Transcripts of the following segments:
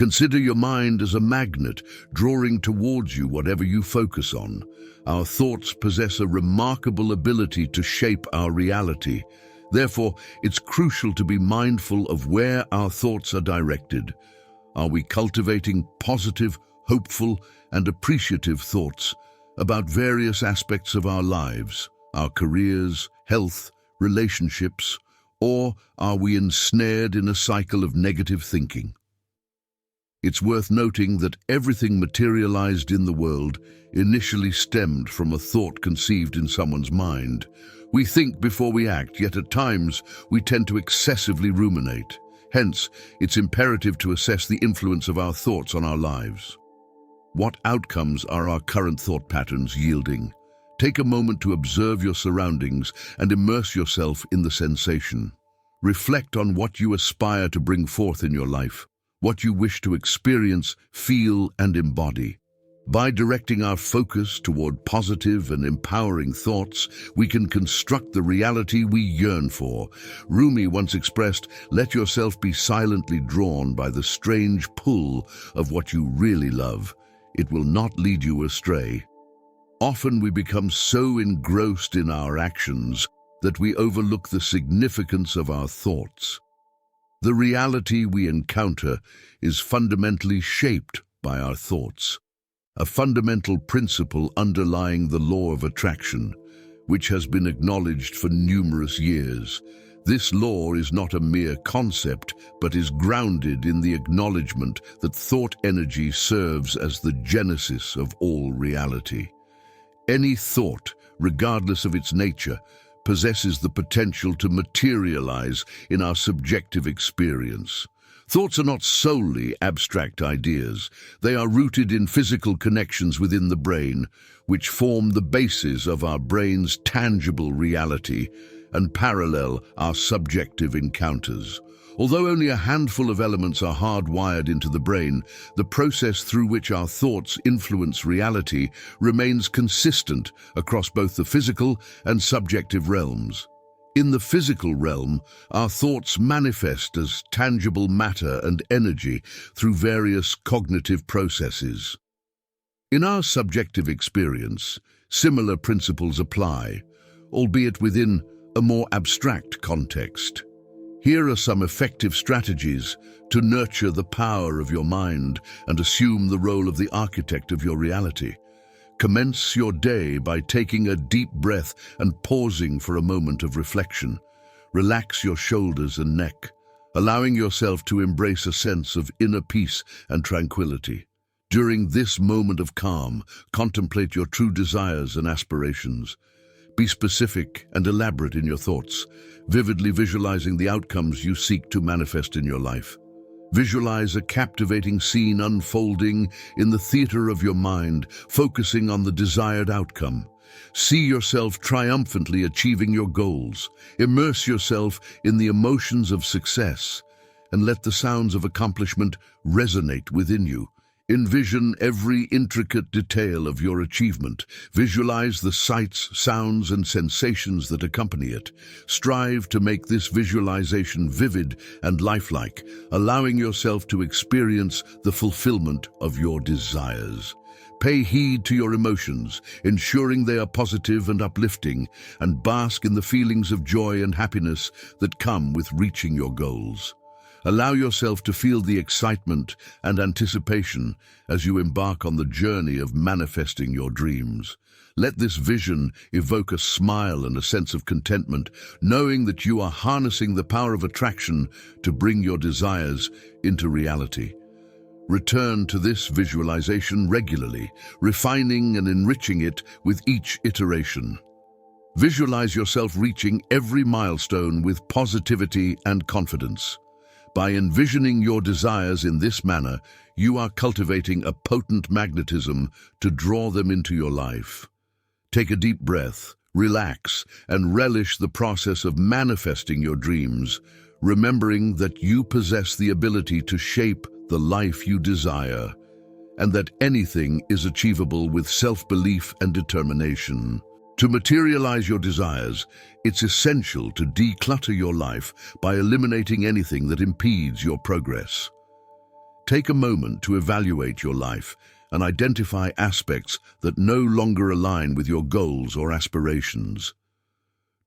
Consider your mind as a magnet, drawing towards you whatever you focus on. Our thoughts possess a remarkable ability to shape our reality. Therefore, it's crucial to be mindful of where our thoughts are directed. Are we cultivating positive, hopeful, and appreciative thoughts about various aspects of our lives, our careers, health, relationships, or are we ensnared in a cycle of negative thinking? It's worth noting that everything materialized in the world initially stemmed from a thought conceived in someone's mind. We think before we act, yet at times we tend to excessively ruminate. Hence, it's imperative to assess the influence of our thoughts on our lives. What outcomes are our current thought patterns yielding? Take a moment to observe your surroundings and immerse yourself in the sensation. Reflect on what you aspire to bring forth in your life, what you wish to experience, feel, and embody. By directing our focus toward positive and empowering thoughts, we can construct the reality we yearn for. Rumi once expressed, "Let yourself be silently drawn by the strange pull of what you really love. It will not lead you astray." Often we become so engrossed in our actions that we overlook the significance of our thoughts. The reality we encounter is fundamentally shaped by our thoughts, a fundamental principle underlying the law of attraction, which has been acknowledged for numerous years. This law is not a mere concept, but is grounded in the acknowledgement that thought energy serves as the genesis of all reality. Any thought, regardless of its nature, possesses the potential to materialize in our subjective experience. Thoughts are not solely abstract ideas. They are rooted in physical connections within the brain, which form the basis of our brain's tangible reality and parallel our subjective encounters. Although only a handful of elements are hardwired into the brain, the process through which our thoughts influence reality remains consistent across both the physical and subjective realms. In the physical realm, our thoughts manifest as tangible matter and energy through various cognitive processes. In our subjective experience, similar principles apply, albeit within a more abstract context. Here are some effective strategies to nurture the power of your mind and assume the role of the architect of your reality. Commence your day by taking a deep breath and pausing for a moment of reflection. Relax your shoulders and neck, allowing yourself to embrace a sense of inner peace and tranquility. During this moment of calm, contemplate your true desires and aspirations. Be specific and elaborate in your thoughts, vividly visualizing the outcomes you seek to manifest in your life. Visualize a captivating scene unfolding in the theater of your mind, focusing on the desired outcome. See yourself triumphantly achieving your goals. Immerse yourself in the emotions of success, and let the sounds of accomplishment resonate within you. Envision every intricate detail of your achievement. Visualize the sights, sounds, and sensations that accompany it. Strive to make this visualization vivid and lifelike, allowing yourself to experience the fulfillment of your desires. Pay heed to your emotions, ensuring they are positive and uplifting, and bask in the feelings of joy and happiness that come with reaching your goals. Allow yourself to feel the excitement and anticipation as you embark on the journey of manifesting your dreams. Let this vision evoke a smile and a sense of contentment, knowing that you are harnessing the power of attraction to bring your desires into reality. Return to this visualization regularly, refining and enriching it with each iteration. Visualize yourself reaching every milestone with positivity and confidence. By envisioning your desires in this manner, you are cultivating a potent magnetism to draw them into your life. Take a deep breath, relax, and relish the process of manifesting your dreams, remembering that you possess the ability to shape the life you desire, and that anything is achievable with self-belief and determination. To materialize your desires, it's essential to declutter your life by eliminating anything that impedes your progress. Take a moment to evaluate your life and identify aspects that no longer align with your goals or aspirations.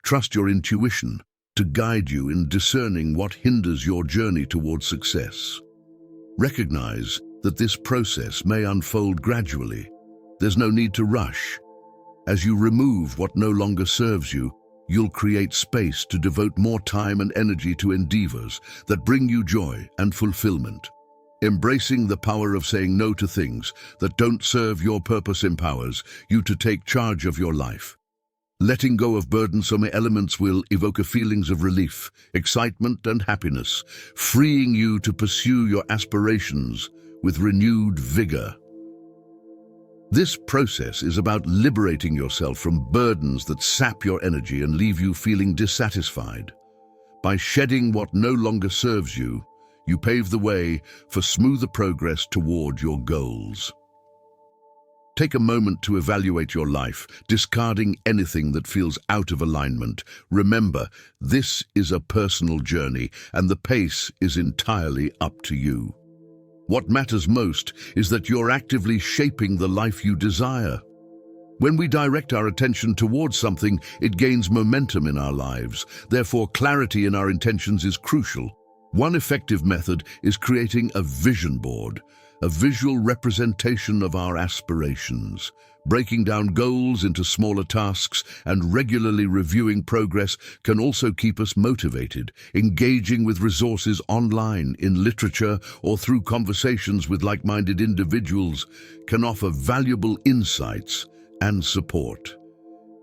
Trust your intuition to guide you in discerning what hinders your journey towards success. Recognize that this process may unfold gradually. There's no need to rush. As you remove what no longer serves you, you'll create space to devote more time and energy to endeavors that bring you joy and fulfillment. Embracing the power of saying no to things that don't serve your purpose empowers you to take charge of your life. Letting go of burdensome elements will evoke feelings of relief, excitement, and happiness, freeing you to pursue your aspirations with renewed vigor. This process is about liberating yourself from burdens that sap your energy and leave you feeling dissatisfied. By shedding what no longer serves you, you pave the way for smoother progress toward your goals. Take a moment to evaluate your life, discarding anything that feels out of alignment. Remember, this is a personal journey, and the pace is entirely up to you. What matters most is that you're actively shaping the life you desire. When we direct our attention towards something, it gains momentum in our lives. Therefore, clarity in our intentions is crucial. One effective method is creating a vision board, a visual representation of our aspirations. Breaking down goals into smaller tasks and regularly reviewing progress can also keep us motivated. Engaging with resources online, in literature, or through conversations with like-minded individuals can offer valuable insights and support.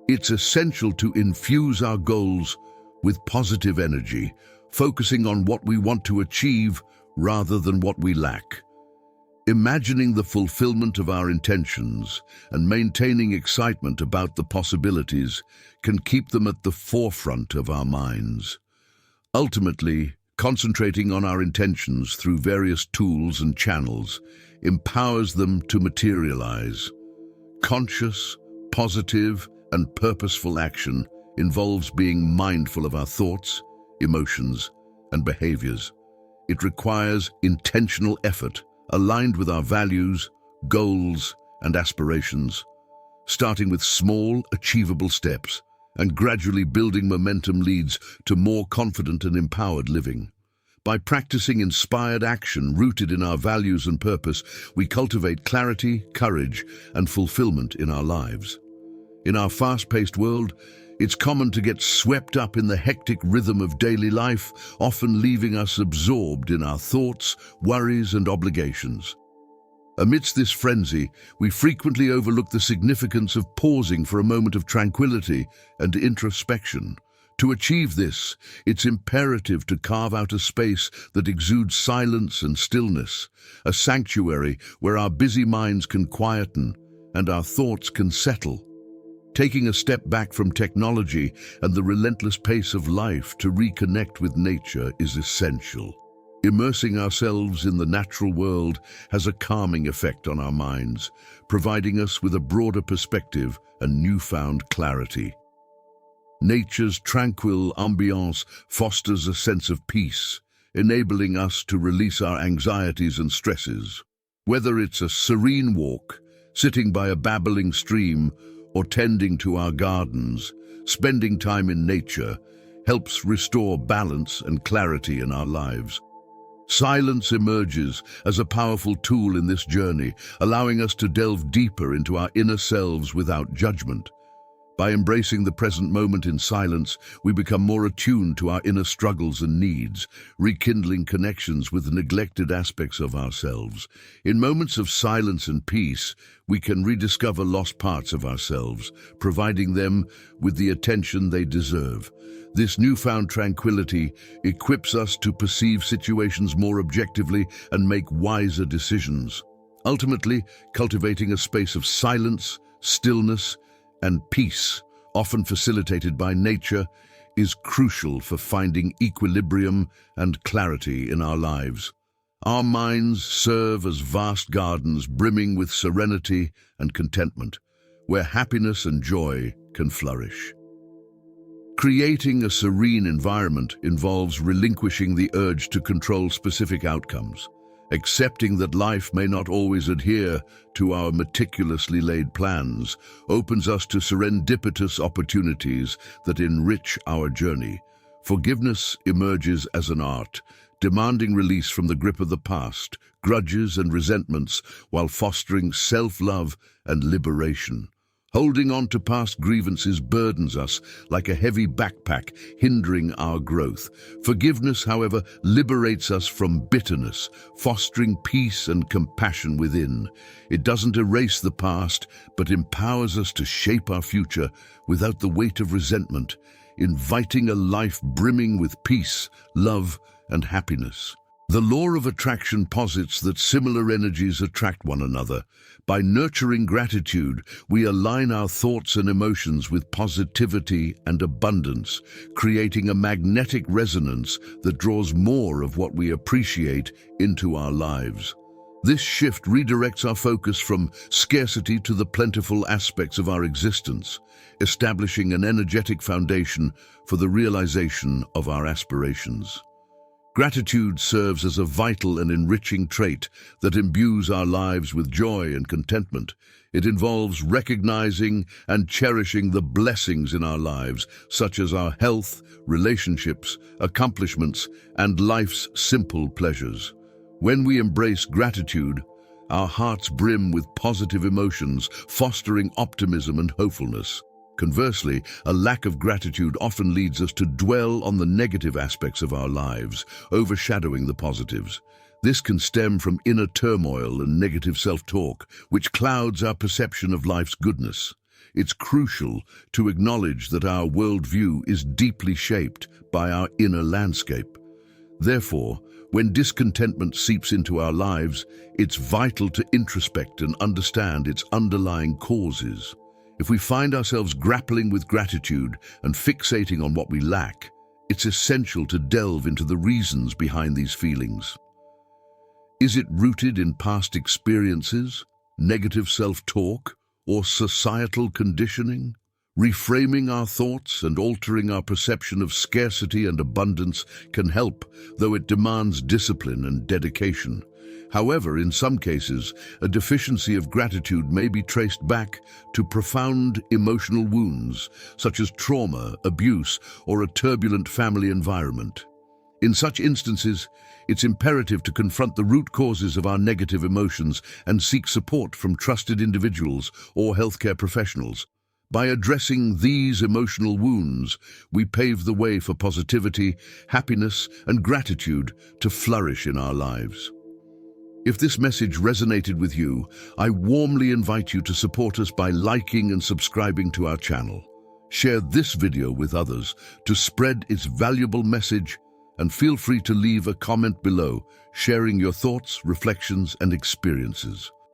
It's essential to infuse our goals with positive energy, focusing on what we want to achieve rather than what we lack. Imagining the fulfillment of our intentions and maintaining excitement about the possibilities can keep them at the forefront of our minds. Ultimately, concentrating on our intentions through various tools and channels empowers them to materialize. Conscious, positive, and purposeful action involves being mindful of our thoughts, emotions, and behaviors. It requires intentional effort aligned with our values, goals, and aspirations, starting with small, achievable steps and gradually building momentum leads to more confident and empowered living. By practicing inspired action rooted in our values and purpose, we cultivate clarity, courage, and fulfillment in our lives. In our fast-paced world, it's common to get swept up in the hectic rhythm of daily life, often leaving us absorbed in our thoughts, worries, and obligations. Amidst this frenzy, we frequently overlook the significance of pausing for a moment of tranquility and introspection. To achieve this, it's imperative to carve out a space that exudes silence and stillness, a sanctuary where our busy minds can quieten and our thoughts can settle. Taking a step back from technology and the relentless pace of life to reconnect with nature is essential. Immersing ourselves in the natural world has a calming effect on our minds, providing us with a broader perspective and newfound clarity. Nature's tranquil ambiance fosters a sense of peace, enabling us to release our anxieties and stresses. Whether it's a serene walk, sitting by a babbling stream, or tending to our gardens, spending time in nature helps restore balance and clarity in our lives. Silence emerges as a powerful tool in this journey, allowing us to delve deeper into our inner selves without judgment. By embracing the present moment in silence, we become more attuned to our inner struggles and needs, rekindling connections with neglected aspects of ourselves. In moments of silence and peace, we can rediscover lost parts of ourselves, providing them with the attention they deserve. This newfound tranquility equips us to perceive situations more objectively and make wiser decisions. Ultimately, cultivating a space of silence, stillness, and peace, often facilitated by nature, is crucial for finding equilibrium and clarity in our lives. Our minds serve as vast gardens brimming with serenity and contentment, where happiness and joy can flourish. Creating a serene environment involves relinquishing the urge to control specific outcomes Accepting that life may not always adhere to our meticulously laid plans opens us to serendipitous opportunities that enrich our journey. Forgiveness emerges as an art, demanding release from the grip of the past, grudges and resentments, while fostering self-love and liberation. Holding on to past grievances burdens us like a heavy backpack, hindering our growth. Forgiveness, however, liberates us from bitterness, fostering peace and compassion within. It doesn't erase the past, but empowers us to shape our future without the weight of resentment, inviting a life brimming with peace, love, and happiness. The law of attraction posits that similar energies attract one another. By nurturing gratitude, we align our thoughts and emotions with positivity and abundance, creating a magnetic resonance that draws more of what we appreciate into our lives. This shift redirects our focus from scarcity to the plentiful aspects of our existence, establishing an energetic foundation for the realization of our aspirations. Gratitude serves as a vital and enriching trait that imbues our lives with joy and contentment. It involves recognizing and cherishing the blessings in our lives, such as our health, relationships, accomplishments, and life's simple pleasures. When we embrace gratitude, our hearts brim with positive emotions, fostering optimism and hopefulness. Conversely, a lack of gratitude often leads us to dwell on the negative aspects of our lives, overshadowing the positives. This can stem from inner turmoil and negative self-talk, which clouds our perception of life's goodness. It's crucial to acknowledge that our worldview is deeply shaped by our inner landscape. Therefore, when discontentment seeps into our lives, it's vital to introspect and understand its underlying causes. If we find ourselves grappling with gratitude and fixating on what we lack, it's essential to delve into the reasons behind these feelings. Is it rooted in past experiences, negative self-talk, or societal conditioning? Reframing our thoughts and altering our perception of scarcity and abundance can help, though it demands discipline and dedication. However, in some cases, a deficiency of gratitude may be traced back to profound emotional wounds, such as trauma, abuse, or a turbulent family environment. In such instances, it's imperative to confront the root causes of our negative emotions and seek support from trusted individuals or healthcare professionals. By addressing these emotional wounds, we pave the way for positivity, happiness, and gratitude to flourish in our lives. If this message resonated with you, I warmly invite you to support us by liking and subscribing to our channel. Share this video with others to spread its valuable message, and feel free to leave a comment below, sharing your thoughts, reflections, and experiences.